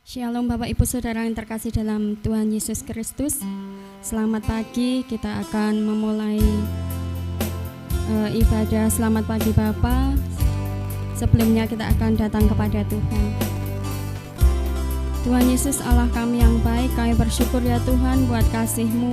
Shalom Bapak Ibu Saudara yang terkasih dalam Tuhan Yesus Kristus. Selamat pagi, kita akan memulai ibadah. Selamat pagi Bapak. Sebelumnya kita akan datang kepada Tuhan. Tuhan Yesus Allah kami yang baik, kami bersyukur ya Tuhan buat kasih-Mu.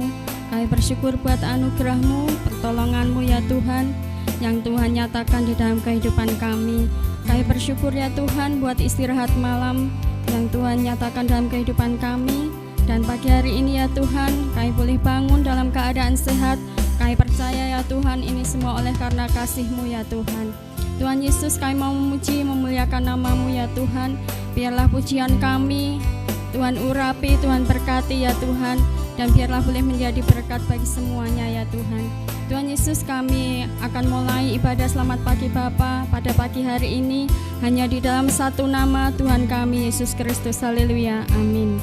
Kami bersyukur buat anugerah-Mu, pertolongan-Mu ya Tuhan, yang Tuhan nyatakan di dalam kehidupan kami. Kami bersyukur ya Tuhan buat istirahat malam yang Tuhan nyatakan dalam kehidupan kami. Dan pagi hari ini ya Tuhan, kami boleh bangun dalam keadaan sehat. Kami percaya ya Tuhan, ini semua oleh karena kasih-Mu ya Tuhan. Tuhan Yesus, kami mau memuji, memuliakan nama-Mu ya Tuhan. Biarlah pujian kami Tuhan urapi, Tuhan berkati ya Tuhan, dan biarlah boleh menjadi berkat bagi semuanya ya Tuhan. Tuhan Yesus, kami akan mulai ibadah selamat pagi Bapa pada pagi hari ini hanya di dalam satu nama Tuhan kami Yesus Kristus. Haleluya, amin.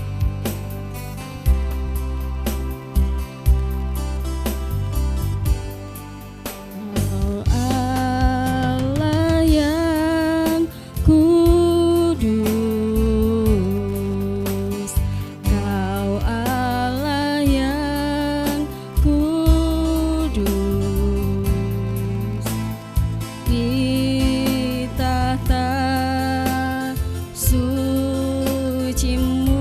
Suci-Mu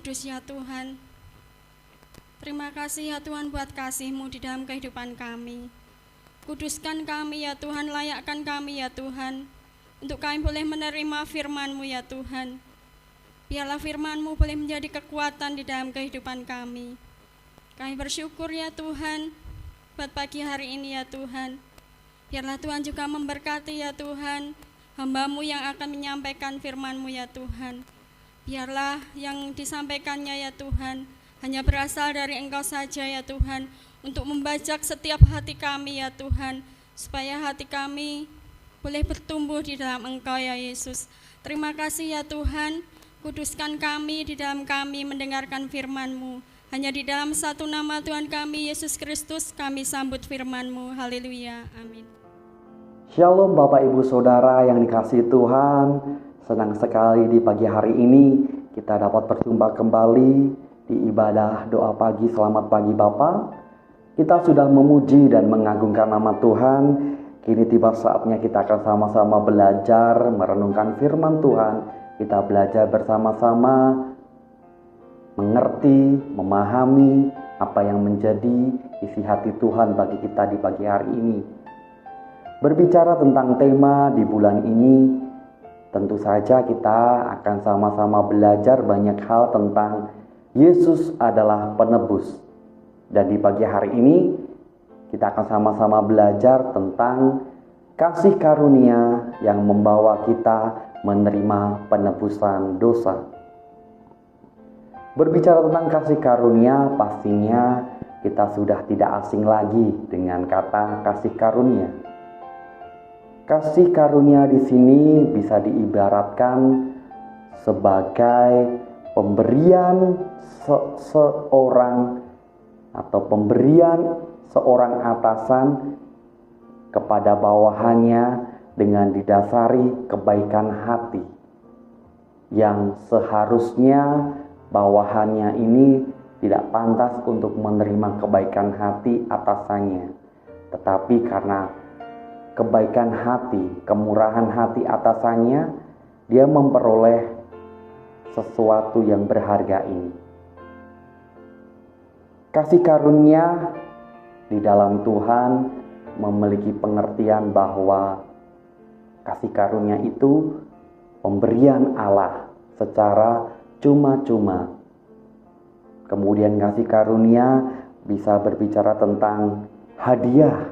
kudus ya Tuhan. Terima kasih ya Tuhan buat kasih-Mu di dalam kehidupan kami. Kuduskan kami ya Tuhan, layakkan kami ya Tuhan, untuk kami boleh menerima firman-Mu ya Tuhan. Biarlah firman-Mu boleh menjadi kekuatan di dalam kehidupan kami. Kami bersyukur ya Tuhan, buat pagi hari ini ya Tuhan. Biarlah Tuhan juga memberkati ya Tuhan, hamba-Mu yang akan menyampaikan firman-Mu ya Tuhan. Biarlah yang disampaikannya ya Tuhan, hanya berasal dari Engkau saja ya Tuhan, untuk membajak setiap hati kami ya Tuhan, supaya hati kami boleh bertumbuh di dalam Engkau ya Yesus. Terima kasih ya Tuhan, kuduskan kami di dalam kami mendengarkan firman-Mu. Hanya di dalam satu nama Tuhan kami, Yesus Kristus, kami sambut firman-Mu. Haleluya, amin. Shalom Bapak Ibu Saudara yang dikasihi Tuhan. Senang sekali di pagi hari ini kita dapat berjumpa kembali di ibadah doa pagi. Selamat pagi Bapak. Kita sudah memuji dan mengagungkan nama Tuhan. Kini tiba saatnya kita akan sama-sama belajar merenungkan firman Tuhan. Kita belajar bersama-sama mengerti, memahami apa yang menjadi isi hati Tuhan bagi kita di pagi hari ini. Berbicara tentang tema di bulan ini, tentu saja kita akan sama-sama belajar banyak hal tentang Yesus adalah penebus. Dan di pagi hari ini kita akan sama-sama belajar tentang kasih karunia yang membawa kita menerima penebusan dosa. Berbicara tentang kasih karunia, pastinya kita sudah tidak asing lagi dengan kata kasih karunia. Kasih karunia di sini bisa diibaratkan sebagai pemberian seorang atau pemberian seorang atasan kepada bawahannya dengan didasari kebaikan hati yang seharusnya bawahannya ini tidak pantas untuk menerima kebaikan hati atasannya, tetapi karena kebaikan hati, kemurahan hati atasannya, dia memperoleh sesuatu yang berharga ini. Kasih karunia di dalam Tuhan memiliki pengertian bahwa kasih karunia itu pemberian Allah secara cuma-cuma. Kemudian kasih karunia bisa berbicara tentang hadiah,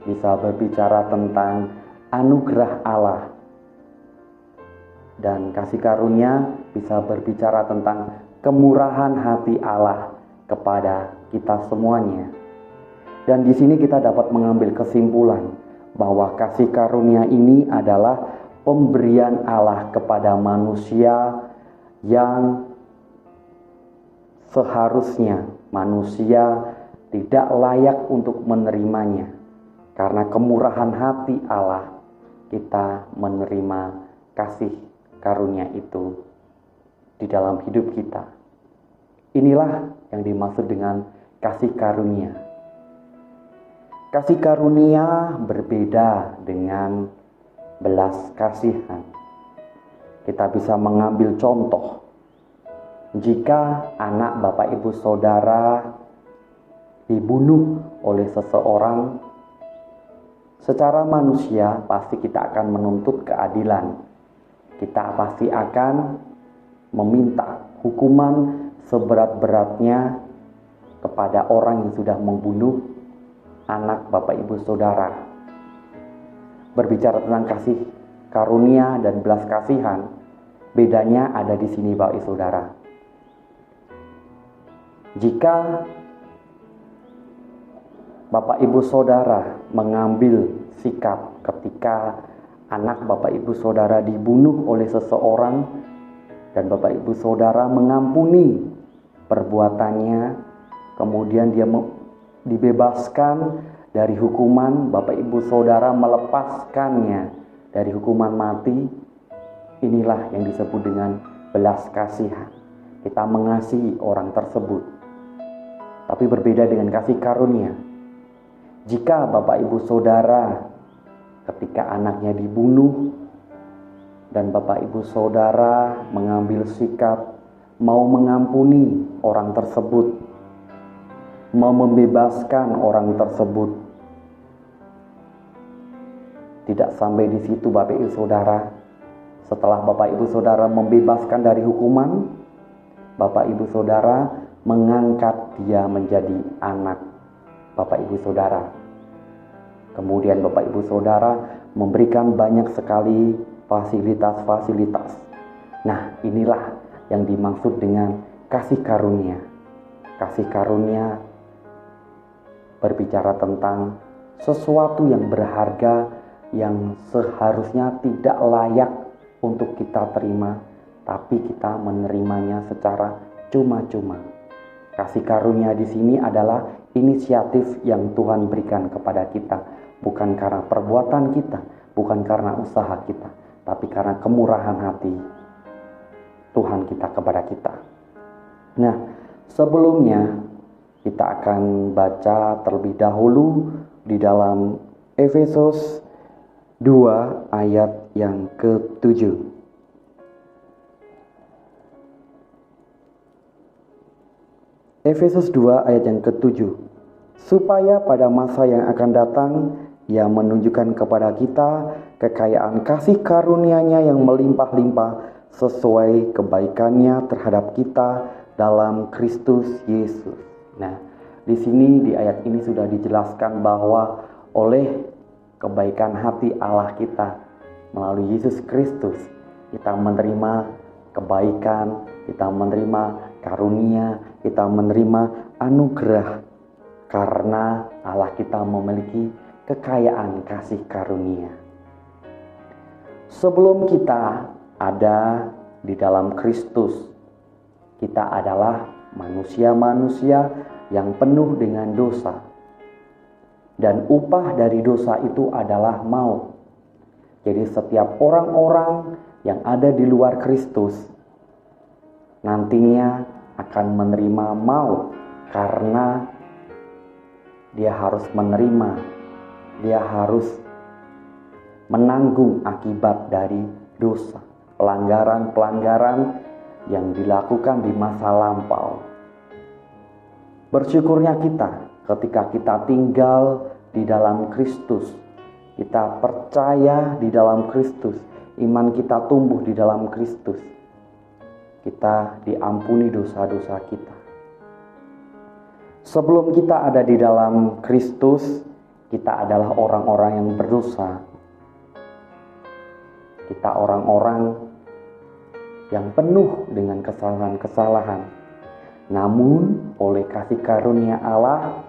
bisa berbicara tentang anugerah Allah. Dan kasih karunia bisa berbicara tentang kemurahan hati Allah kepada kita semuanya. Dan di sini kita dapat mengambil kesimpulan bahwa kasih karunia ini adalah pemberian Allah kepada manusia yang seharusnya manusia tidak layak untuk menerimanya. Karena kemurahan hati Allah, kita menerima kasih karunia itu di dalam hidup kita. Inilah yang dimaksud dengan kasih karunia. Kasih karunia berbeda dengan belas kasihan. Kita bisa mengambil contoh. Jika anak Bapak Ibu Saudara dibunuh oleh seseorang, secara manusia pasti kita akan menuntut keadilan. Kita pasti akan meminta hukuman seberat-beratnya kepada orang yang sudah membunuh anak Bapak Ibu Saudara. Berbicara tentang kasih karunia dan belas kasihan, bedanya ada di sini Bapak Ibu Saudara. Jika Bapak Ibu Saudara mengambil sikap ketika anak Bapak Ibu Saudara dibunuh oleh seseorang dan Bapak Ibu Saudara mengampuni perbuatannya, kemudian dia dibebaskan dari hukuman, Bapak Ibu Saudara melepaskannya dari hukuman mati, inilah yang disebut dengan belas kasihan. Kita mengasihi orang tersebut. Tapi berbeda dengan kasih karunia. Jika Bapak Ibu Saudara ketika anaknya dibunuh dan Bapak Ibu Saudara mengambil sikap mau mengampuni orang tersebut, mau membebaskan orang tersebut. Tidak sampai di situ Bapak Ibu Saudara. Setelah Bapak Ibu Saudara membebaskan dari hukuman, Bapak Ibu Saudara mengangkat dia menjadi anak Bapak Ibu Saudara. Kemudian Bapak Ibu Saudara memberikan banyak sekali fasilitas-fasilitas. Nah, inilah yang dimaksud dengan kasih karunia. Kasih karunia berbicara tentang sesuatu yang berharga yang seharusnya tidak layak untuk kita terima, tapi kita menerimanya secara cuma-cuma. Kasih karunia di sini adalah inisiatif yang Tuhan berikan kepada kita, bukan karena perbuatan kita, bukan karena usaha kita, tapi karena kemurahan hati Tuhan kita kepada kita. Nah, sebelumnya kita akan baca terlebih dahulu di dalam Efesus 2 ayat yang ke-7. Efesus 2 ayat yang ke-7. Supaya pada masa yang akan datang Ia menunjukkan kepada kita kekayaan kasih karunia-Nya yang melimpah-limpah sesuai kebaikan-Nya terhadap kita dalam Kristus Yesus. Nah, di sini di ayat ini sudah dijelaskan bahwa oleh kebaikan hati Allah kita melalui Yesus Kristus, kita menerima kebaikan, kita menerima karunia, kita menerima anugerah karena Allah kita memiliki kekayaan kasih karunia. Sebelum kita ada di dalam Kristus, kita adalah manusia-manusia yang penuh dengan dosa. Dan upah dari dosa itu adalah maut. Jadi setiap orang-orang yang ada di luar Kristus nantinya akan menerima maut karena dia harus menerima, dia harus menanggung akibat dari dosa, pelanggaran-pelanggaran yang dilakukan di masa lampau. Bersyukurnya kita ketika kita tinggal di dalam Kristus, kita percaya di dalam Kristus, iman kita tumbuh di dalam Kristus, kita diampuni dosa-dosa kita. Sebelum kita ada di dalam Kristus, kita adalah orang-orang yang berdosa. Kita orang-orang yang penuh dengan kesalahan-kesalahan. Namun oleh kasih karunia Allah,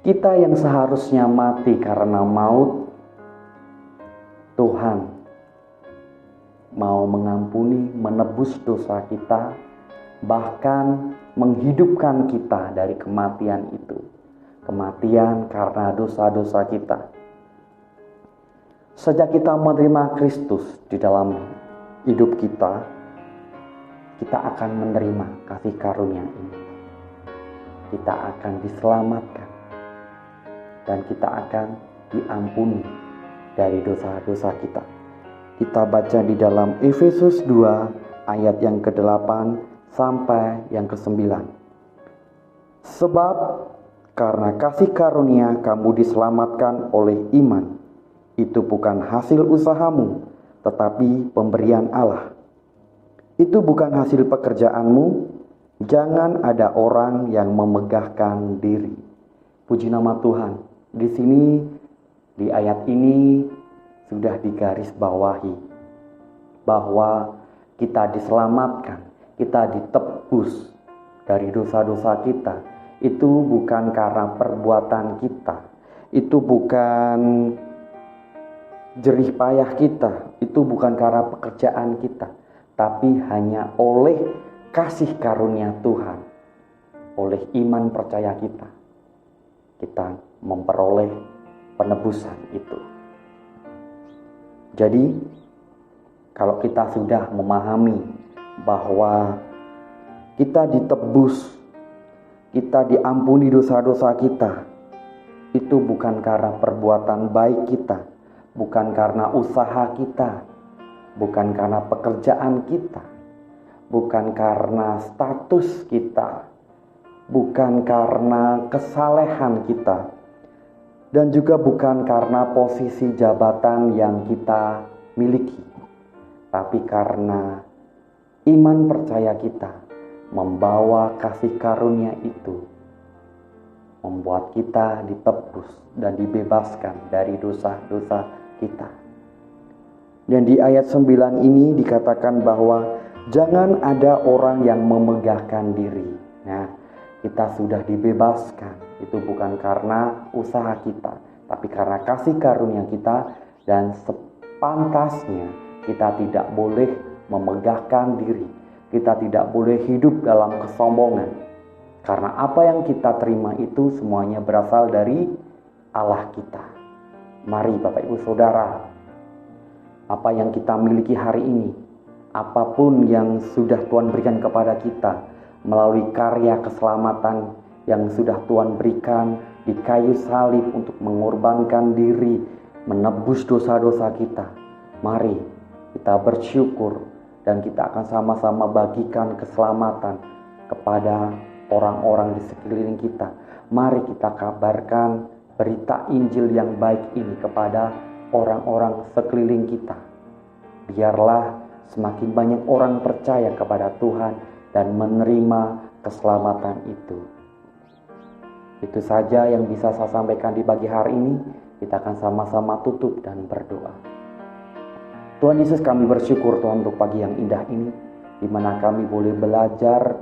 kita yang seharusnya mati karena maut, Tuhan mau mengampuni, menebus dosa kita, bahkan menghidupkan kita dari kematian itu. Kematian karena dosa-dosa kita. Sejak kita menerima Kristus di dalam hidup kita, kita akan menerima kasih karunia ini. Kita akan diselamatkan. Dan kita akan diampuni dari dosa-dosa kita. Kita baca di dalam Efesus 2 ayat yang ke-8 sampai yang ke-9. Sebab karena kasih karunia kamu diselamatkan oleh iman. Itu bukan hasil usahamu, tetapi pemberian Allah. Itu bukan hasil pekerjaanmu. Jangan ada orang yang memegahkan diri. Puji nama Tuhan. Di sini, di ayat ini sudah digarisbawahi bahwa kita diselamatkan, kita ditebus dari dosa-dosa kita. Itu bukan karena perbuatan kita, itu bukan jerih payah kita, itu bukan karena pekerjaan kita, tapi hanya oleh kasih karunia Tuhan, oleh iman percaya kita memperoleh penebusan itu. Jadi, kalau kita sudah memahami bahwa kita ditebus, kita diampuni dosa-dosa kita, itu bukan karena perbuatan baik kita, bukan karena usaha kita, bukan karena pekerjaan kita, bukan karena status kita, bukan karena kesalehan kita, dan juga bukan karena posisi jabatan yang kita miliki, tapi karena iman percaya kita membawa kasih karunia itu, membuat kita ditebus dan dibebaskan dari dosa-dosa kita. Dan di ayat 9 ini dikatakan bahwa jangan ada orang yang memegahkan diri. Nah, kita sudah dibebaskan. Itu bukan karena usaha kita, tapi karena kasih karunia kita, dan sepantasnya kita tidak boleh memegahkan diri. Kita tidak boleh hidup dalam kesombongan. Karena apa yang kita terima itu semuanya berasal dari Allah kita. Mari Bapak Ibu Saudara, apa yang kita miliki hari ini, apapun yang sudah Tuhan berikan kepada kita melalui karya keselamatan yang sudah Tuhan berikan di kayu salib untuk mengorbankan diri, menebus dosa-dosa kita. Mari kita bersyukur dan kita akan sama-sama bagikan keselamatan kepada orang-orang di sekeliling kita. Mari kita kabarkan berita Injil yang baik ini kepada orang-orang sekeliling kita. Biarlah semakin banyak orang percaya kepada Tuhan dan menerima keselamatan itu. Itu saja yang bisa saya sampaikan di pagi hari ini. Kita akan sama-sama tutup dan berdoa. Tuhan Yesus, kami bersyukur Tuhan untuk pagi yang indah ini, di mana kami boleh belajar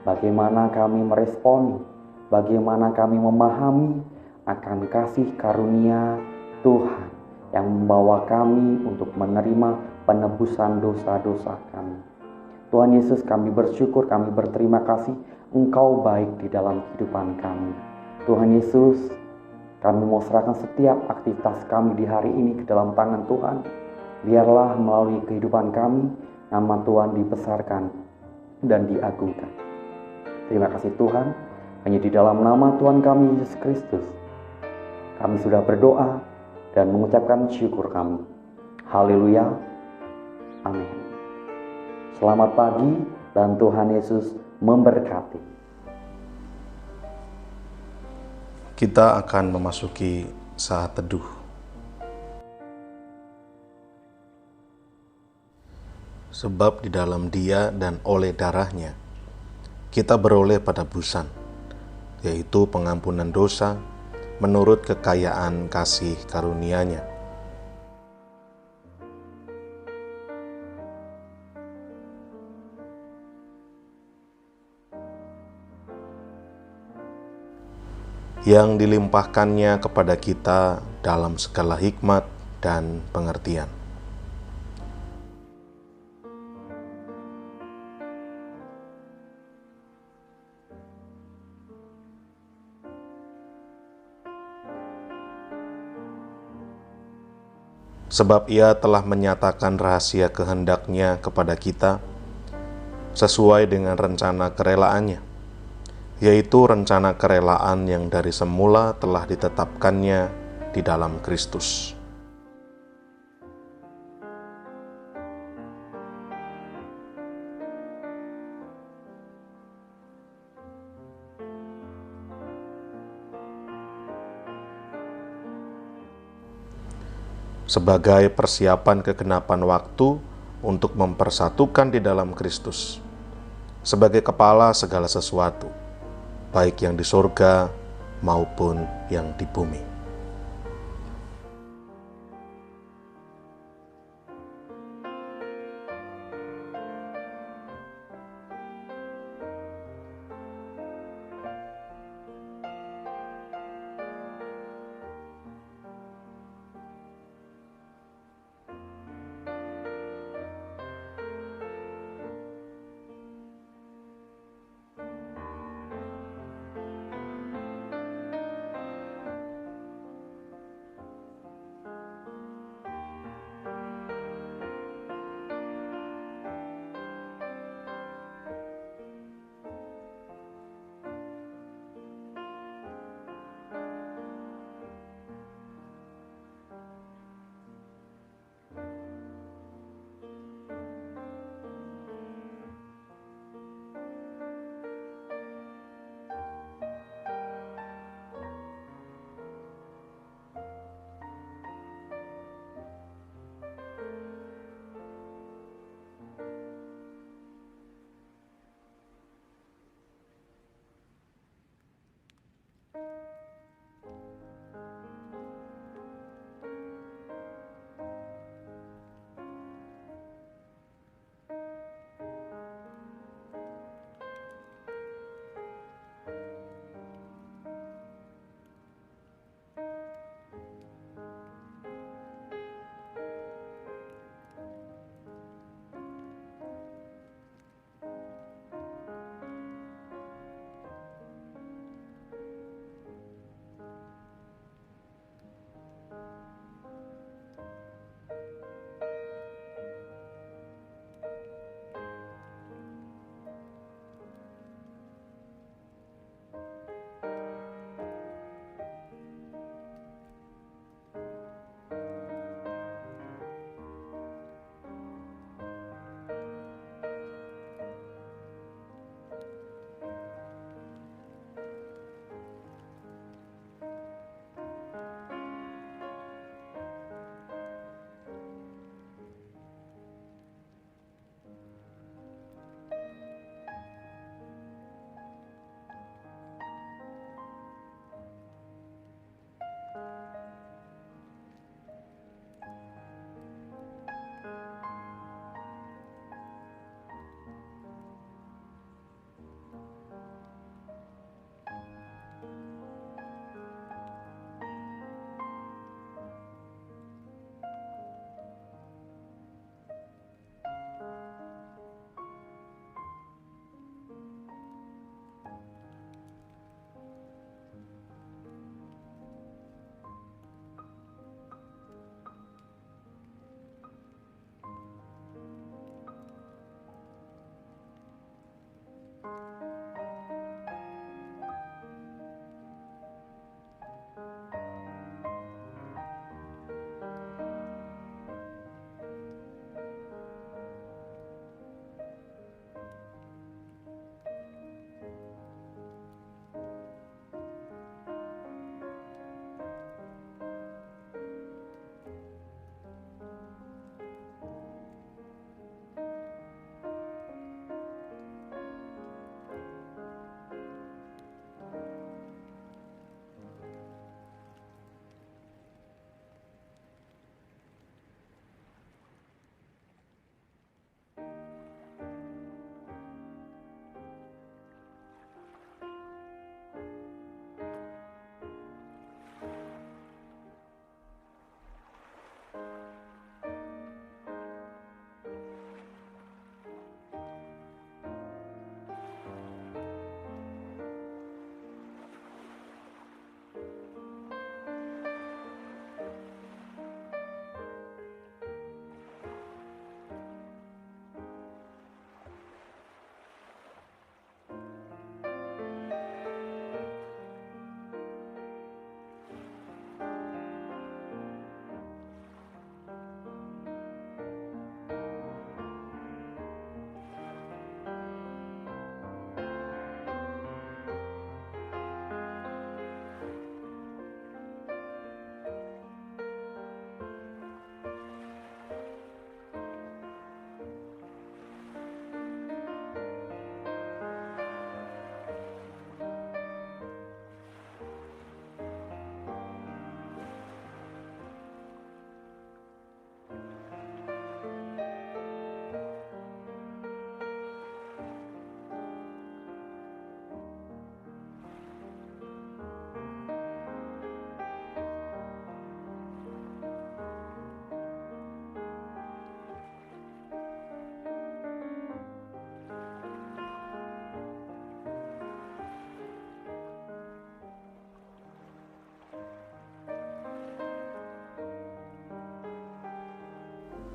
bagaimana kami meresponi, bagaimana kami memahami akan kasih karunia Tuhan yang membawa kami untuk menerima penebusan dosa-dosa kami. Tuhan Yesus, kami bersyukur, kami berterima kasih Engkau baik di dalam kehidupan kami. Tuhan Yesus, kami mau serahkan setiap aktivitas kami di hari ini ke dalam tangan Tuhan. Biarlah melalui kehidupan kami, nama Tuhan dibesarkan dan diagungkan. Terima kasih Tuhan, hanya di dalam nama Tuhan kami Yesus Kristus kami sudah berdoa dan mengucapkan syukur kami. Haleluya. Amin. Selamat pagi dan Tuhan Yesus memberkati. Kita akan memasuki saat teduh. Sebab di dalam Dia dan oleh darahnya kita beroleh penebusan, yaitu pengampunan dosa menurut kekayaan kasih karunia-Nya. Yang dilimpahkannya kepada kita dalam segala hikmat dan pengertian. Sebab Ia telah menyatakan rahasia kehendak-Nya kepada kita sesuai dengan rencana kerelaan-Nya, yaitu rencana kerelaan yang dari semula telah ditetapkannya di dalam Kristus. Sebagai persiapan kegenapan waktu untuk mempersatukan di dalam Kristus, sebagai kepala segala sesuatu, baik yang di surga maupun yang di bumi.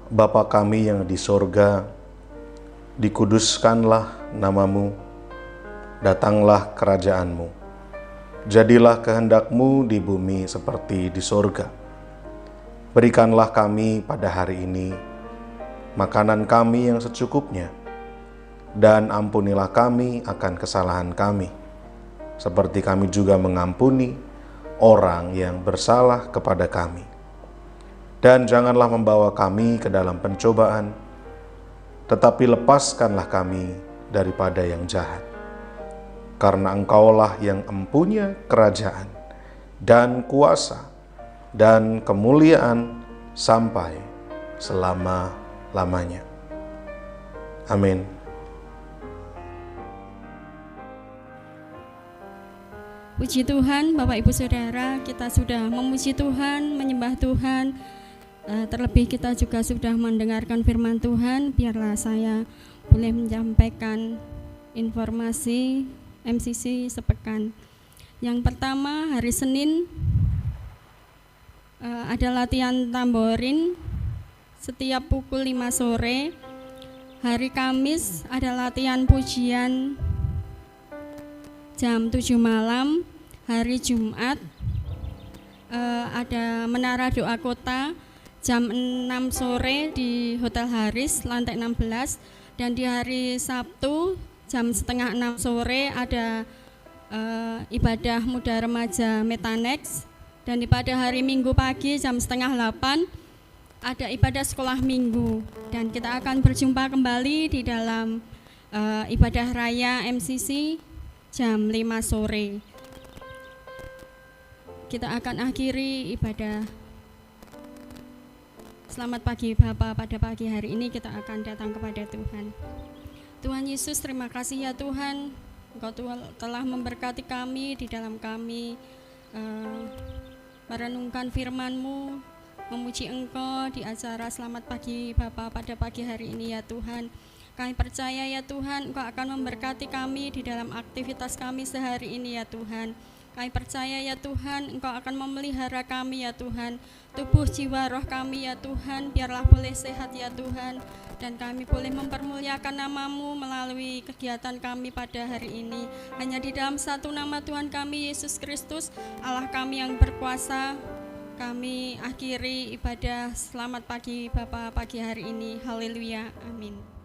Bapa kami yang di sorga, dikuduskanlah namamu, datanglah kerajaanmu, jadilah kehendakmu di bumi seperti di sorga. Berikanlah kami pada hari ini makanan kami yang secukupnya, dan ampunilah kami akan kesalahan kami, seperti kami juga mengampuni orang yang bersalah kepada kami. Dan janganlah membawa kami ke dalam pencobaan, tetapi lepaskanlah kami daripada yang jahat. Karena Engkaulah yang empunya kerajaan dan kuasa dan kemuliaan sampai selama-lamanya. Amin. Puji Tuhan, Bapak Ibu Saudara, kita sudah memuji Tuhan, menyembah Tuhan. Terlebih kita juga sudah mendengarkan firman Tuhan. Biarlah saya boleh menyampaikan informasi MCC sepekan. Yang pertama, hari Senin ada latihan tamborin setiap pukul 5 sore. Hari Kamis ada latihan pujian jam 7 malam. Hari Jumat ada menara doa kota jam 6 sore di Hotel Haris, lantai 16. Dan di hari Sabtu jam setengah 6 sore ada ibadah muda remaja Metanex. Dan pada hari Minggu pagi jam setengah 8 ada ibadah sekolah minggu. Dan kita akan berjumpa kembali di dalam ibadah raya MCC jam 5 sore. Kita akan akhiri ibadah Selamat pagi Bapa. Pada pagi hari ini kita akan datang kepada Tuhan. Tuhan Yesus, terima kasih ya Tuhan, Engkau telah memberkati kami di dalam kami merenungkan firman-Mu, memuji Engkau di acara Selamat Pagi Bapa pada pagi hari ini ya Tuhan. Kami percaya ya Tuhan, Engkau akan memberkati kami di dalam aktivitas kami sehari ini ya Tuhan. Kami percaya ya Tuhan, Engkau akan memelihara kami ya Tuhan, tubuh, jiwa, roh kami ya Tuhan, biarlah boleh sehat ya Tuhan, dan kami boleh mempermuliakan nama-Mu melalui kegiatan kami pada hari ini. Hanya di dalam satu nama Tuhan kami, Yesus Kristus, Allah kami yang berkuasa, kami akhiri ibadah Selamat Pagi Bapa pagi hari ini. Haleluya, amin.